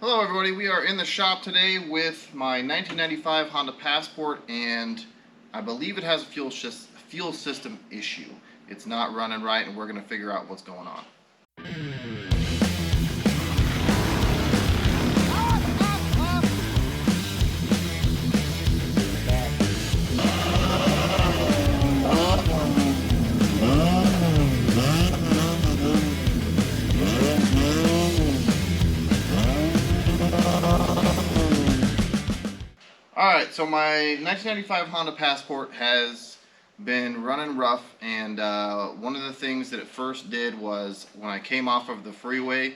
Hello everybody, we are in the shop today with my 1995 Honda Passport, and I believe it has a fuel system issue. It's not running right, and we're going to figure out what's going on. Alright, so my 1995 Honda Passport has been running rough, and one of the things that it first did was when I came off of the freeway,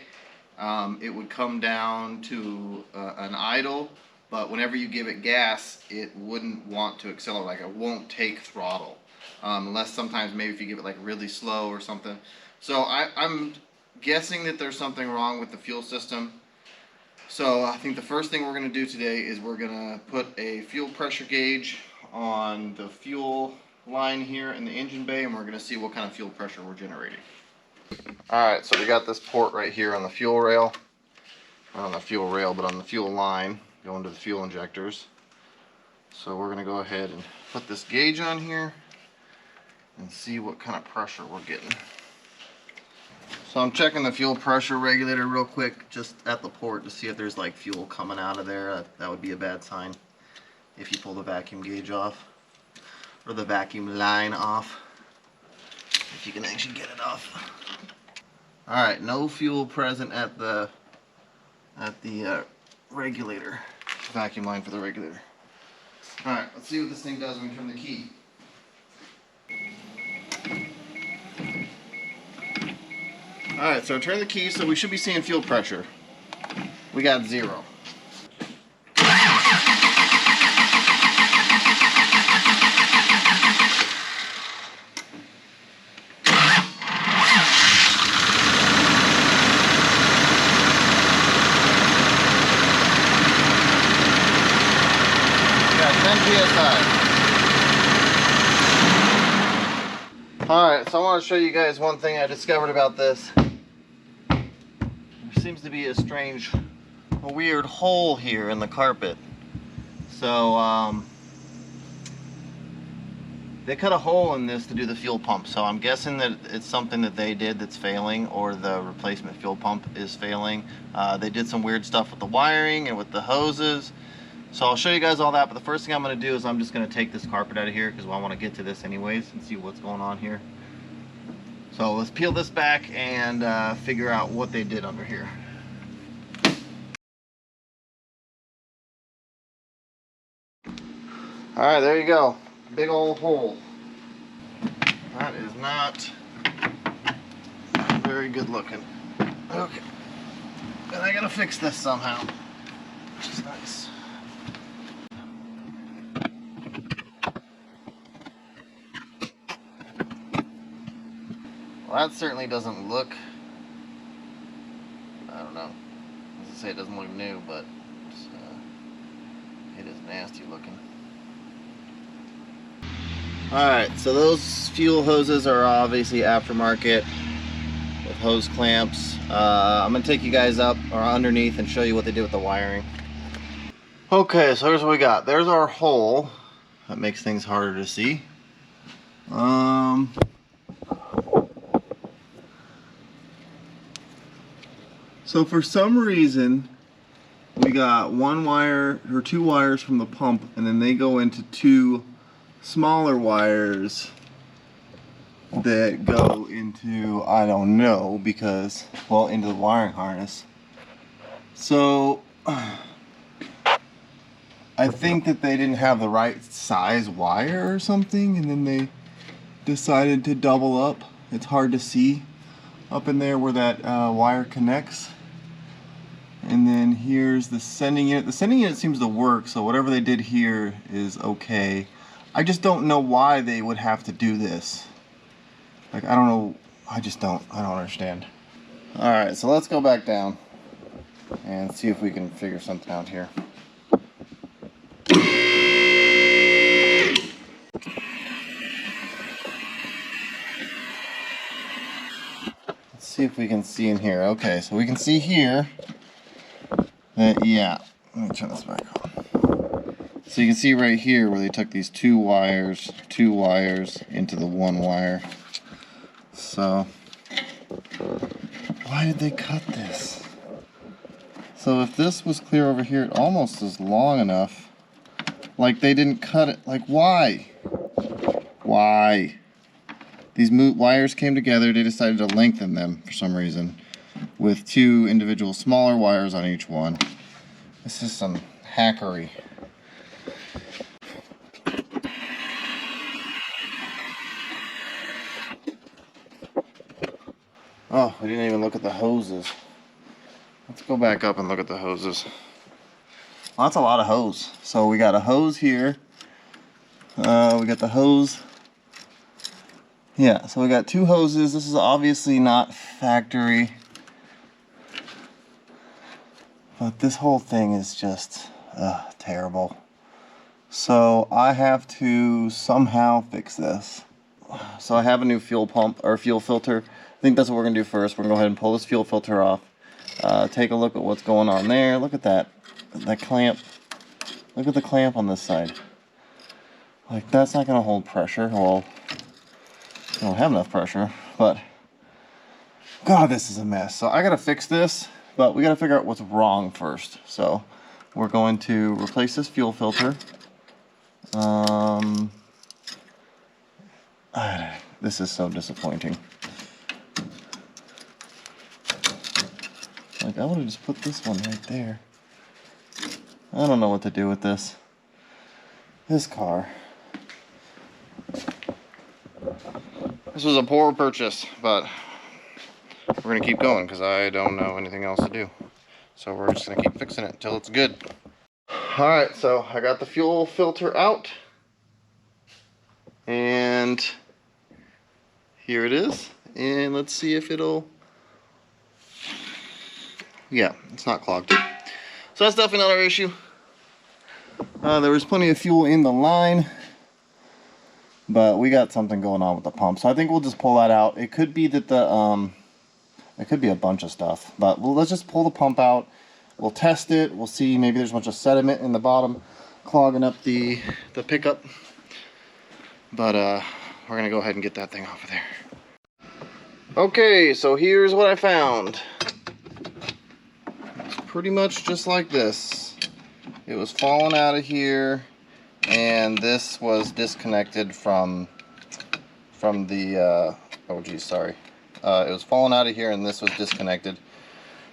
it would come down to an idle, but whenever you give it gas, it wouldn't want to accelerate, like it won't take throttle, unless sometimes maybe if you give it like really slow or something. So I'm guessing that there's something wrong with the fuel system. So I think the first thing we're going to do today is we're going to put a fuel pressure gauge on the fuel line here in the engine bay, and we're going to see what kind of fuel pressure we're generating. Alright, so we got this port right here on the fuel rail. Not on the fuel rail, but on the fuel line going to the fuel injectors. So we're going to go ahead and put this gauge on here and see what kind of pressure we're getting. So I'm checking the fuel pressure regulator real quick just at the port to see if there's like fuel coming out of there. That would be a bad sign if you pull the vacuum gauge off, or the vacuum line off, if you can actually get it off. Alright, no fuel present at the regulator, vacuum line for the regulator. Alright, let's see what this thing does when we turn the key. Alright, so turn the key, so we should be seeing fuel pressure. We got 0. Alright, so I want to show you guys one thing I discovered about this. There seems to be a weird hole here in the carpet. So, they cut a hole in this to do the fuel pump. So I'm guessing that it's something that they did that's failing, or the replacement fuel pump is failing. They did some weird stuff with the wiring and with the hoses. So I'll show you guys all that, but the first thing I'm going to do is I'm just going to take this carpet out of here because I want to get to this anyways and see what's going on here. So let's peel this back and figure out what they did under here. Alright, there you go. Big old hole. That is not very good looking. Okay. And I gotta fix this somehow, which is nice. Well, that certainly doesn't look, I don't know, I was gonna say it doesn't look new, but it is nasty looking. Alright, so those fuel hoses are obviously aftermarket with hose clamps. I'm going to take you guys up or underneath and show you what they did with the wiring. Okay, so here's what we got. There's our hole. That makes things harder to see. So for some reason, we got one wire or 2 wires from the pump, and then they go into 2 smaller wires that go into, I don't know, because, well, into the wiring harness. So I think that they didn't have the right size wire or something, and then they decided to double up. It's hard to see up in there where that wire connects. And then here's the sending unit. The sending unit seems to work, so whatever they did here is okay. I just don't know why they would have to do this. Like, I don't know, I don't understand. Alright, so let's go back down and see if we can figure something out here. Let's see if we can see in here. Okay, so we can see here Yeah, let me turn this back on. So you can see right here where they took these two wires into the one wire. So why did they cut this? So if this was clear over here, it almost is long enough. Like they didn't cut it. Like why? Why? These wires came together. They decided to lengthen them for some reason with two individual smaller wires on each one. This is some hackery. Oh, we didn't even look at the hoses. Let's go back up and look at the hoses. Well, that's a lot of hose. So we got a hose here. We got the hose. Yeah, so we got two hoses. This is obviously not factory. But this whole thing is just terrible. So I have to somehow fix this. So I have a new fuel pump or fuel filter. I think that's what we're gonna do first. We're gonna go ahead and pull this fuel filter off. Take a look at what's going on there. Look at that clamp. Look at the clamp on this side. Like that's not gonna hold pressure. Well, I don't have enough pressure, but God, this is a mess. So I gotta fix this, but we gotta figure out what's wrong first. So we're going to replace this fuel filter. This is so disappointing. Like I would have just put this one right there. I don't know what to do with this. This car. This was a poor purchase, but we're gonna keep going because I don't know anything else to do. So we're just gonna keep fixing it until it's good. Alright, so I got the fuel filter out. And here it is. And let's see if it'll... Yeah, it's not clogged. So that's definitely not our issue. There was plenty of fuel in the line, but we got something going on with the pump. So I think we'll just pull that out. It could be that the it could be a bunch of stuff, but let's just pull the pump out. We'll test it. We'll see. Maybe there's a bunch of sediment in the bottom clogging up the pickup. But we're gonna go ahead and get that thing off of there. Okay, so here's what I found. It's pretty much just like this. It was falling out of here, and this was disconnected from the oh geez, sorry. It was falling out of here, and this was disconnected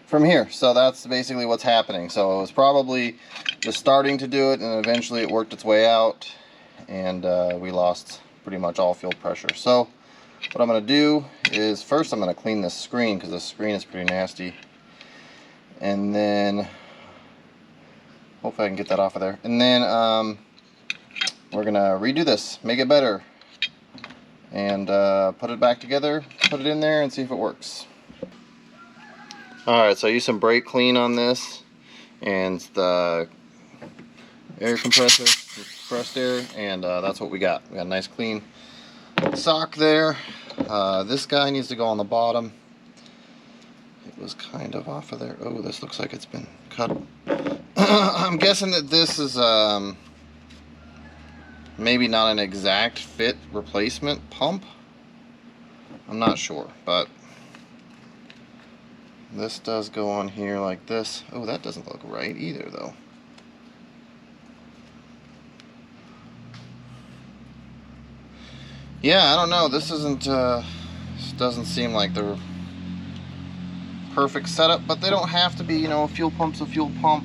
from here. So that's basically what's happening. So it was probably just starting to do it, and eventually it worked its way out, and we lost pretty much all fuel pressure. So what I'm going to do is first I'm going to clean this screen because the screen is pretty nasty, and then hopefully I can get that off of there, and then we're going to redo this, make it better, and put it back together, put it in there, and see if it works. Alright, so I used some brake clean on this and the air compressor, compressed air, and that's what we got. We got a nice clean sock there. This guy needs to go on the bottom. It was kind of off of there. Oh, this looks like it's been cut. I'm guessing that this is maybe not an exact fit replacement pump. I'm not sure, but this does go on here like this. Oh, that doesn't look right either, though. Yeah, I don't know. This isn't. This doesn't seem like the perfect setup, but they don't have to be. You know, a fuel pump's a fuel pump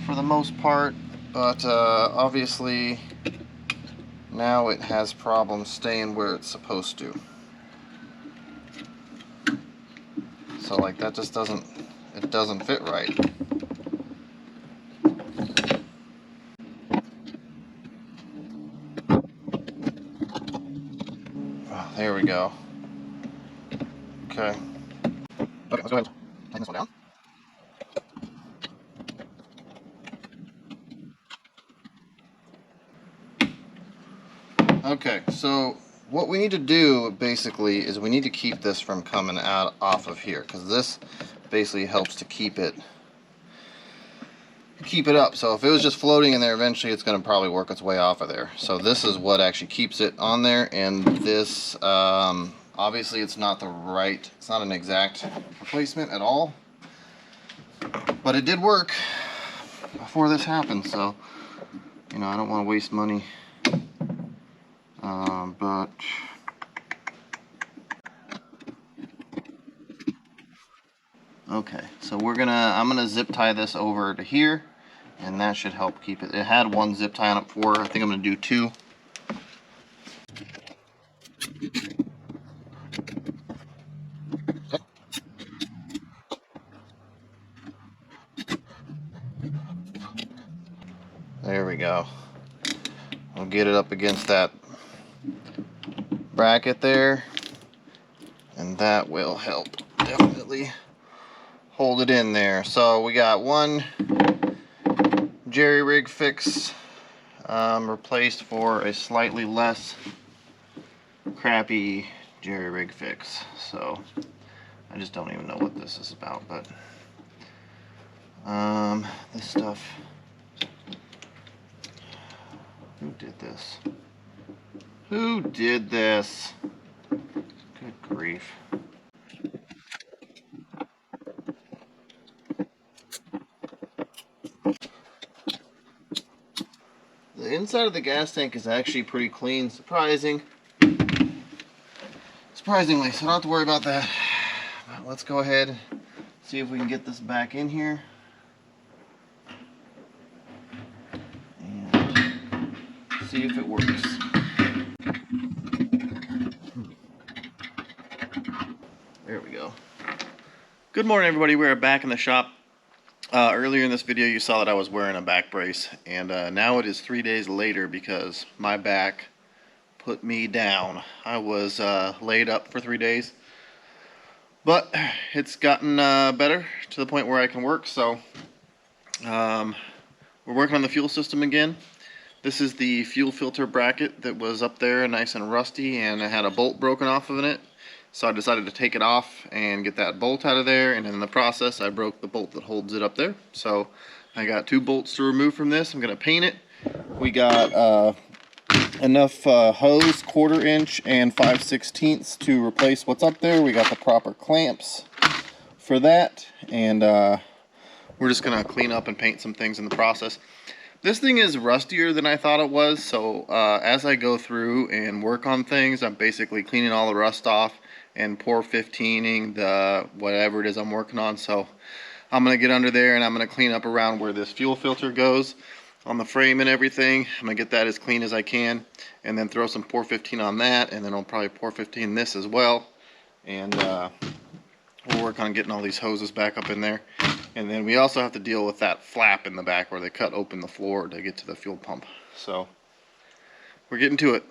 for the most part. But obviously, now it has problems staying where it's supposed to. So like that just doesn't, it doesn't fit right. Oh, there we go. Okay. Okay, let's go ahead and tighten this one down. Okay, so what we need to do basically is we need to keep this from coming out off of here, because this basically helps to keep it keep it up. So if it was just floating in there, eventually it's going to probably work its way off of there. So this is what actually keeps it on there. And this, obviously it's not an exact replacement at all, but it did work before this happened. So, you know, I don't want to waste money, but okay, so I'm gonna zip tie this over to here, and that should help keep it. It had one zip tie on it before. I think I'm gonna do two. There we go. I'll get it up against that bracket there, and that will help definitely hold it in there. So we got one jerry rig fix replaced for a slightly less crappy jerry rig fix. So I just don't even know what this is about, but this stuff, who did this? Who did this? Good grief. The inside of the gas tank is actually pretty clean, surprisingly, so I don't have to worry about that. But let's go ahead and see if we can get this back in here. And see if it works. There we go. Good morning, everybody. We're back in the shop. Earlier in this video you saw that I was wearing a back brace, and now it is 3 days later because my back put me down. I was laid up for 3 days, but it's gotten better to the point where I can work. So we're working on the fuel system again. This is the fuel filter bracket that was up there nice and rusty, and it had a bolt broken off of it. So I decided to take it off and get that bolt out of there, and in the process I broke the bolt that holds it up there. So I got 2 bolts to remove from this. I'm going to paint it. We got enough hose, 1/4 inch and 5/16 to replace what's up there. We got the proper clamps for that, and we're just going to clean up and paint some things in the process. This thing is rustier than I thought it was, so as I go through and work on things, I'm basically cleaning all the rust off and pour 15ing the whatever it is I'm working on. So I'm going to get under there and I'm going to clean up around where this fuel filter goes on the frame and everything. I'm going to get that as clean as I can, and then throw some pour 15 on that, and then I'll probably pour 15 this as well. And we'll work on getting all these hoses back up in there. And then we also have to deal with that flap in the back where they cut open the floor to get to the fuel pump. So we're getting to it.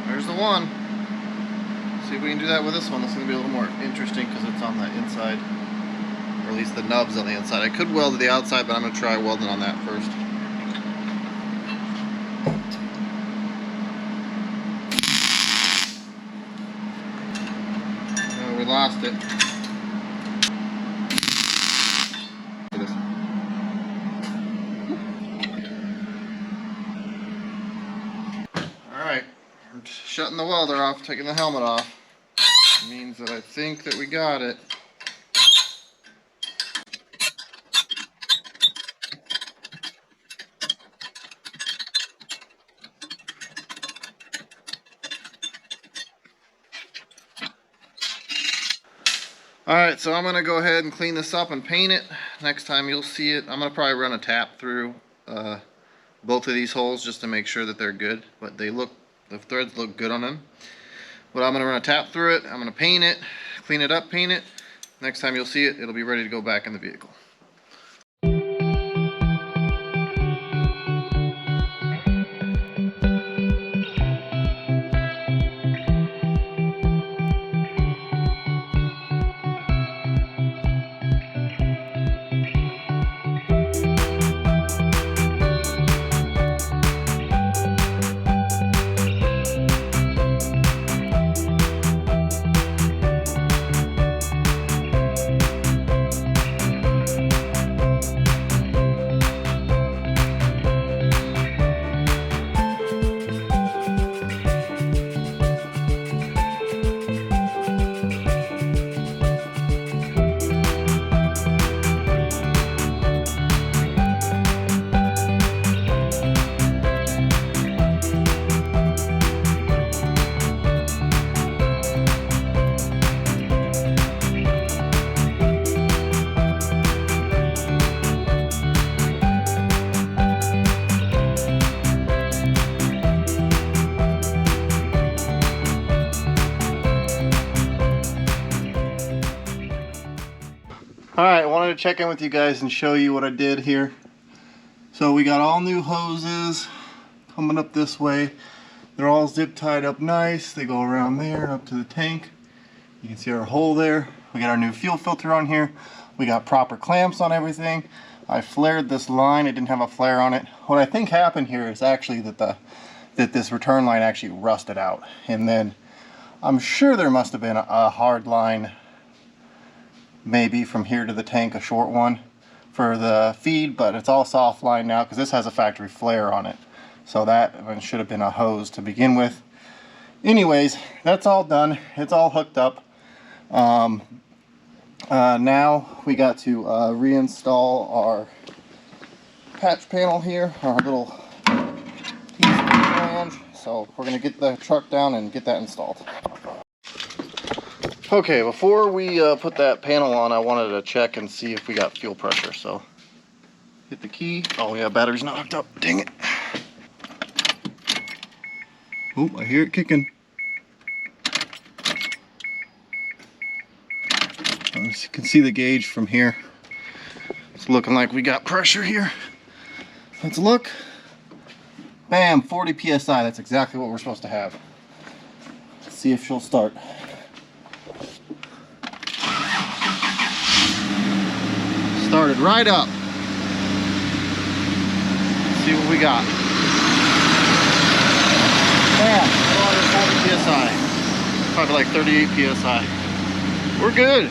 There's the one. See if we can do that with this one. This is going to be a little more interesting because it's on the inside, or at least the nub's on the inside. I could weld to the outside, but I'm going to try welding on that first. Oh, we lost it. Alright, I'm shutting the welder off, taking the helmet off. It means that I think that we got it. Alright, so I'm going to go ahead and clean this up and paint it. Next time you'll see it, I'm going to probably run a tap through both of these holes just to make sure that they're good. But the threads look good on them. But I'm going to run a tap through it, I'm going to paint it, clean it up, paint it. Next time you'll see it, it'll be ready to go back in the vehicle. Alright, I wanted to check in with you guys and show you what I did here. So we got all new hoses coming up this way. They're all zip tied up nice. They go around there up to the tank. You can see our hole there. We got our new fuel filter on here. We got proper clamps on everything. I flared this line. It didn't have a flare on it. What I think happened here is actually that this return line actually rusted out. And then I'm sure there must have been a hard line, maybe from here to the tank, a short one for the feed, but it's all soft line now because this has a factory flare on it. So that one should have been a hose to begin with. Anyways, that's all done. It's all hooked up. Now we got to reinstall our patch panel here, our little piece of flange. So we're going to get the truck down and get that installed. Okay, before we put that panel on, I wanted to check and see if we got fuel pressure. So hit the key. Oh yeah, battery's not hooked up. Dang it. Oh, I hear it kicking. You can see the gauge from here. It's looking like we got pressure here. Let's look. Bam, 40 psi. That's exactly what we're supposed to have. Let's see if she'll start. Started right up. Let's see what we got. Bam, 40 psi. Probably like 38 psi. We're good.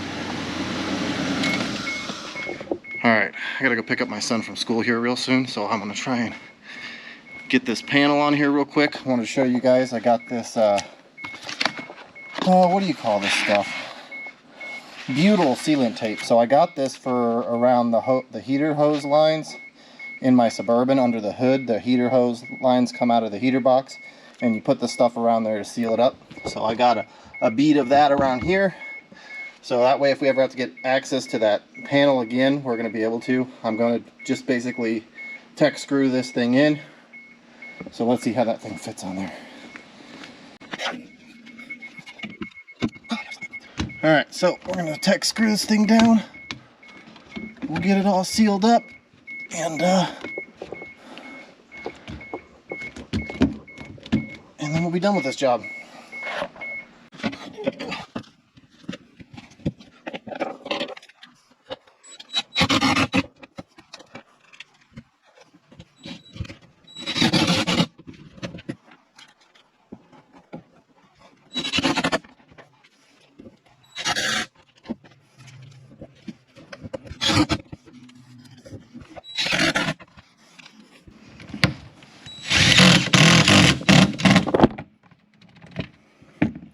Alright, I gotta go pick up my son from school here real soon, so I'm gonna try and get this panel on here real quick. I wanted to show you guys, I got this, what do you call this stuff? Butyl sealant tape. So I got this for around the heater hose lines in my Suburban under the hood. The heater hose lines come out of the heater box, and you put the stuff around there to seal it up. So I got a bead of that around here. So that way, if we ever have to get access to that panel again, we're going to be able to. I'm going to just basically tech screw this thing in. So let's see how that thing fits on there. Alright, so we're going to tech screw this thing down. We'll get it all sealed up. And then we'll be done with this job.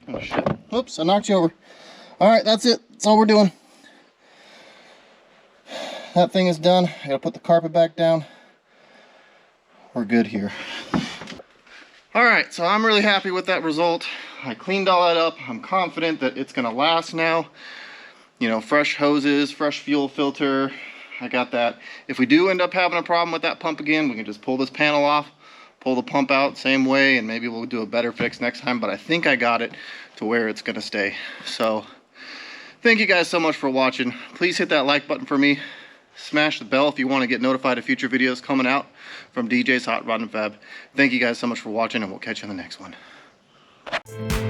Oh shit. Oops, I knocked you over. Alright, that's it. That's all we're doing. That thing is done. I gotta put the carpet back down. We're good here. Alright, so I'm really happy with that result. I cleaned all that up. I'm confident that it's gonna last now. you know, fresh hoses, fresh fuel filter. I got that. If we do end up having a problem with that pump again, we can just pull this panel off, pull the pump out same way, and maybe we'll do a better fix next time. But I think I got it to where it's gonna stay. So thank you guys so much for watching. Please hit that like button for me. Smash the bell if you want to get notified of future videos coming out from DJ's Hot Rod and Fab. Thank you guys so much for watching, and we'll catch you in the next one.